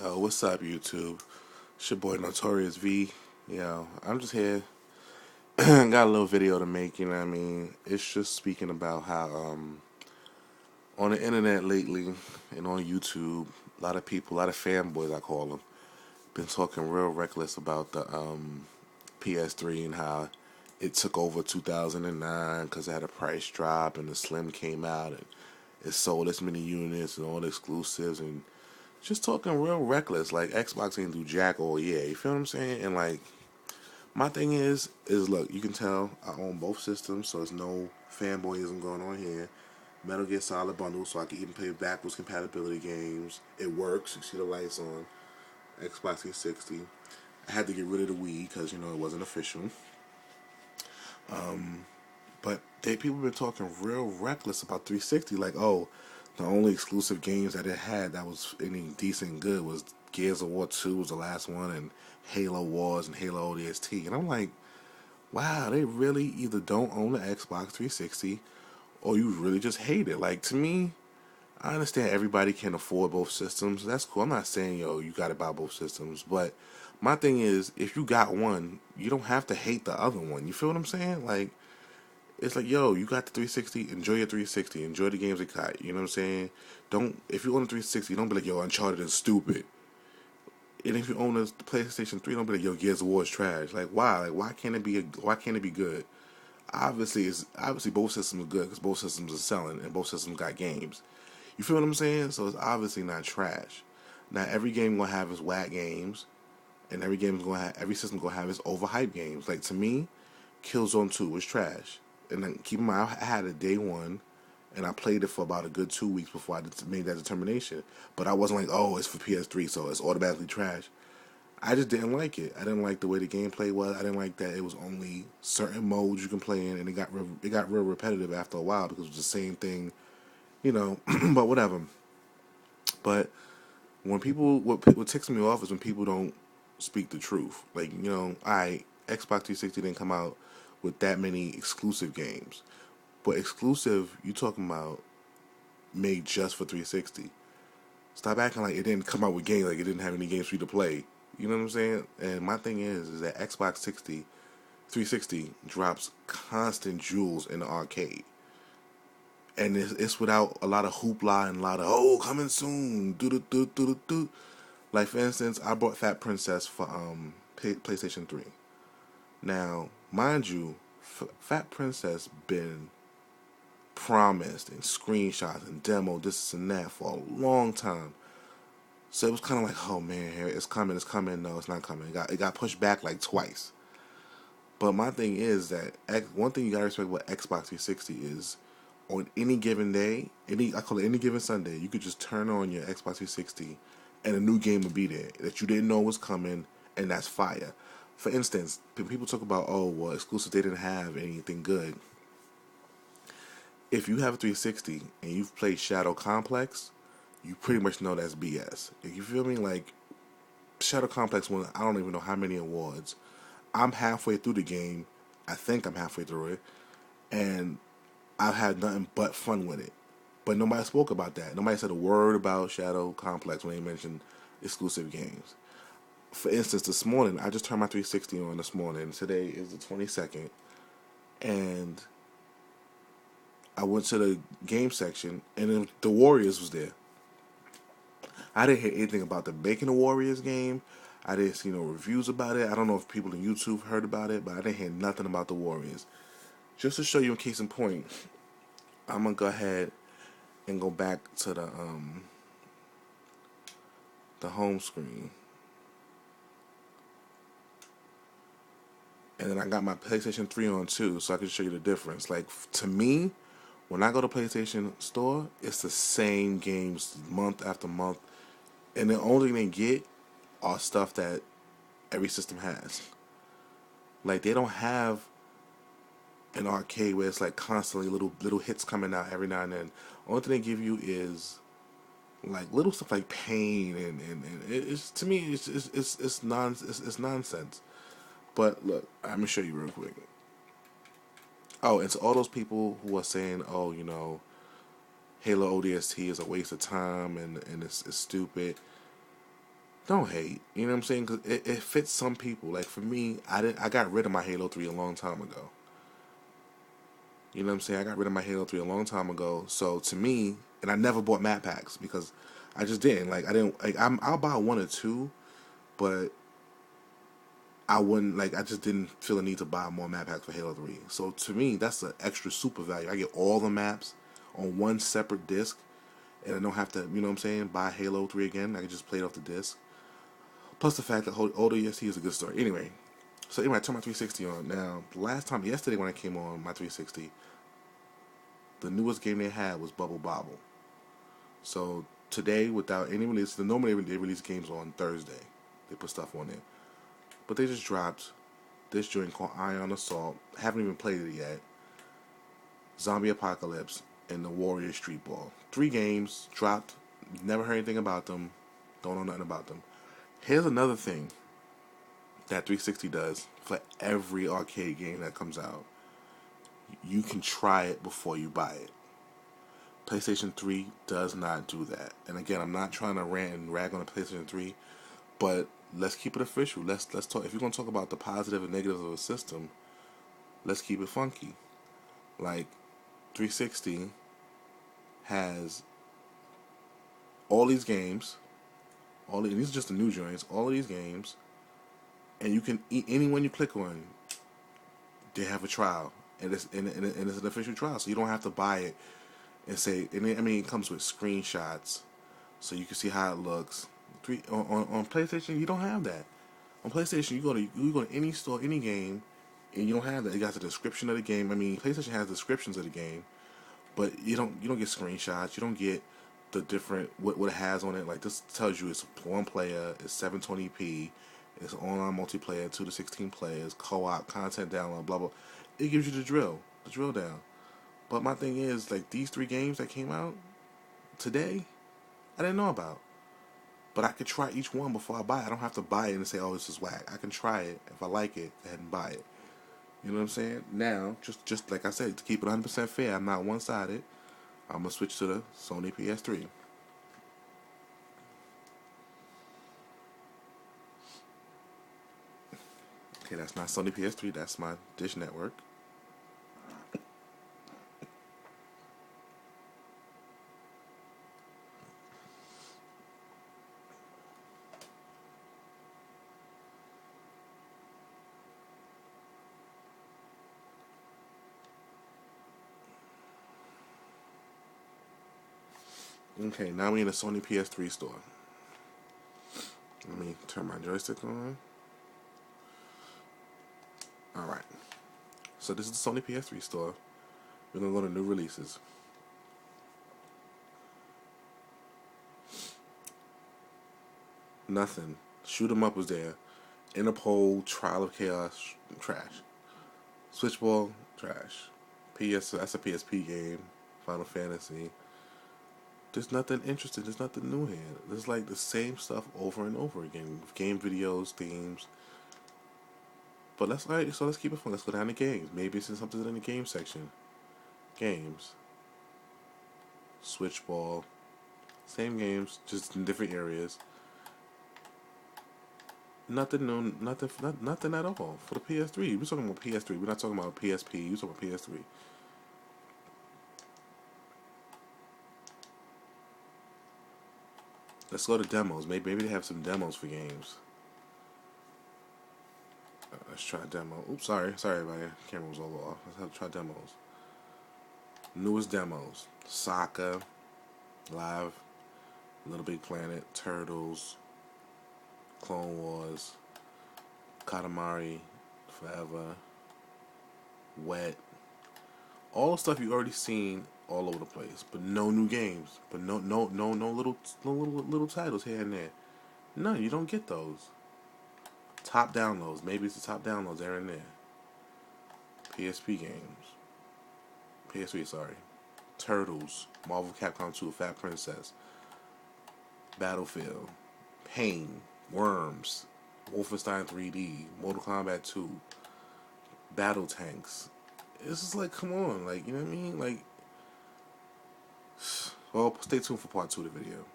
What's up, YouTube? It's your boy Notorious V. I'm just here. Got a little video to make. You know what I mean? It's just speaking about how on the internet lately and on YouTube, a lot of people, a lot of fanboys, I call them, been talking real reckless about the PS3 and how it took over 2009 because it had a price drop and the Slim came out and it sold this many units and all the exclusives and just talking real reckless. Like Xbox ain't do jack all year. You feel what I'm saying? And like my thing is look, you can tell I own both systems, so there's no fanboyism going on here. Metal Gear Solid bundle, so I can even play backwards compatibility games. It works. You see the lights on. Xbox 360. I had to get rid of the Wii because it wasn't official. But people been talking real reckless about 360. Like, oh, the only exclusive games that it had that was any decent and good was Gears of War 2 was the last one, and Halo Wars and Halo ODST. And I'm like, wow, they really either don't own the Xbox 360 or you really just hate it. Like, to me, I understand everybody can afford both systems. That's cool. I'm not saying, you got to buy both systems. But my thing is, if you got one, you don't have to hate the other one. You feel what I'm saying? Like, it's like, you got the 360, enjoy your 360, enjoy the games it got. You know what I'm saying? If you own a 360, don't be like, Uncharted is stupid. And if you own a PlayStation 3, don't be like, Gears of War is trash. Like, why? Like, why can't it be good? Obviously both systems are good because both systems are selling and both systems got games. You feel what I'm saying? So it's obviously not trash. Now every game gonna have its whack games, and every system gonna have its overhyped games. Like, to me, Killzone 2 was trash. And then keep in mind, I had it day one, and I played it for about a good 2 weeks before I made that determination. But I wasn't like, oh, it's for PS3, so it's automatically trash. I just didn't like it. I didn't like the way the gameplay was. I didn't like that it was only certain modes you can play in, and it got real repetitive after a while because it was the same thing, but whatever. But when what ticks me off is when people don't speak the truth. Like, Xbox 360 didn't come out with that many exclusive games. But exclusive, you talking about made just for 360. Stop acting like it didn't come out with games, like it didn't have any games for you to play. You know what I'm saying? And my thing is that Xbox 360 drops constant jewels in the arcade. And it's without a lot of hoopla and a lot of, oh, coming soon, do do do do do. Like, for instance, I bought Fat Princess for PlayStation 3. Now, mind you, Fat Princess been promised and screenshots and demo this and that for a long time. So it was kind of like, oh man, it's coming. No, it's not coming. It got pushed back like twice. But my thing is that one thing you gotta respect about Xbox 360 is on any given day, I call it any given Sunday, you could just turn on your Xbox 360 and a new game will be there that you didn't know was coming, and that's fire. For instance, people talk about, oh, well, exclusive, they didn't have anything good. If you have a 360 and you've played Shadow Complex, you pretty much know that's BS. If you feel me? Like, Shadow Complex won, I don't even know how many awards. I'm halfway through the game. I think I'm halfway through it. And I've had nothing but fun with it. But nobody spoke about that. Nobody said a word about Shadow Complex when they mentioned exclusive games. For instance, this morning, I just turned my 360 on this morning. Today is the 22nd. And I went to the game section, and then the Warriors was there. I didn't hear anything about the Making the Warriors game. I didn't see no reviews about it. I don't know if people in YouTube heard about it, but I didn't hear nothing about the Warriors. Just to show you in case in point, I'm gonna go ahead and go back to the home screen. And then I got my PlayStation 3 on too, so I can show you the difference. Like, to me, when I go to PlayStation Store, it's the same games month after month. And the only thing they get are stuff that every system has. Like, they don't have an arcade where it's like constantly little hits coming out every now and then. Only thing they give you is like little stuff like Pain and it's, to me, it's nonsense. But look, I'm gonna show you real quick. Oh, and to all those people who are saying, oh, Halo ODST is a waste of time and it's stupid. don't hate. You know what I'm saying? Cause it fits some people. Like for me, I got rid of my Halo 3 a long time ago. You know what I'm saying? I got rid of my Halo 3 a long time ago. So to me, and I never bought map packs because I just didn't. Like I didn't. Like I'll buy one or two, but I wouldn't. Like I just didn't feel the need to buy more map packs for Halo 3. So to me, that's an extra super value. I get all the maps on one separate disc, and I don't have to. You know what I'm saying? Buy Halo 3 again. I can just play it off the disc. Plus the fact that Older ESC is a good story. Anyway, I turned my 360 on. Now, yesterday when I came on my 360, the newest game they had was Bubble Bobble. So today, without any release, normally they release games on Thursday. They put stuff on there, but they just dropped this joint called Ion Assault. Haven't even played it yet. Zombie Apocalypse and the Warrior Street Ball. 3 games dropped. Never heard anything about them. Don't know nothing about them. Here's another thing that 360 does for every arcade game that comes out. You can try it before you buy it. PlayStation 3 does not do that. And again, I'm not trying to rant and rag on the PlayStation 3, but let's keep it official. Let's talk. If you're gonna talk about the positive and negatives of a system, let's keep it funky. Like 360 has all these games, these are just the new joints. All of these games, and you can any one you click on, they have a trial, and it's an official trial, so you don't have to buy it and say. And it comes with screenshots, so you can see how it looks. On PlayStation, you don't have that. On PlayStation, you go to any store, any game, and you don't have that. It got the description of the game. PlayStation has descriptions of the game, but you don't get screenshots. You don't get the different what it has on it. Like this tells you it's one player, it's 720p, it's online multiplayer, 2 to 16 players, co-op, content download, blah blah. It gives you the drill down. But my thing is, like, these 3 games that came out today, I didn't know about. But I could try each one before I buy it. I don't have to buy it and say, oh, this is whack. I can try it. If I like it, go ahead and buy it. You know what I'm saying? Now, just like I said, to keep it 100% fair, I'm not one-sided. I'm going to switch to the Sony PS3. Okay, that's not Sony PS3. That's my Dish Network. Okay, now we're in the Sony PS3 store. Let me turn my joystick on. Alright. So this is the Sony PS3 store. We're going to go to new releases. Nothing. Shoot 'em Up was there. Interpol, Trial of Chaos, trash. Switchball, trash. That's a PSP game. Final Fantasy. There's nothing interesting. There's nothing new here. There's like the same stuff over and over again. Game videos, themes. But let's keep it fun. Let's go down to games. Maybe it's something in the game section. Games. Switchball. Same games, just in different areas. Nothing new, nothing at all for the PS3. We're talking about PS3. We're not talking about PSP. We're talking about PS3. Let's go to demos. Maybe they have some demos for games. Let's try demo. Oops, sorry, everybody. Camera was all off. Let's have to try demos. Newest demos: Soccer, Live, Little Big Planet, Turtles, Clone Wars, Katamari, Forever, Wet. All the stuff you've already seen all over the place, but no new games, but no little titles here and there. No, you don't get those. Top downloads, maybe it's the top downloads there and there. PSP games, PS3, sorry. Turtles, Marvel Capcom 2, Fat Princess, Battlefield, Pain, Worms, Wolfenstein 3D, Mortal Kombat 2, Battle Tanks. It's just like, come on, like, you know what I mean? Like, well, stay tuned for part 2 of the video.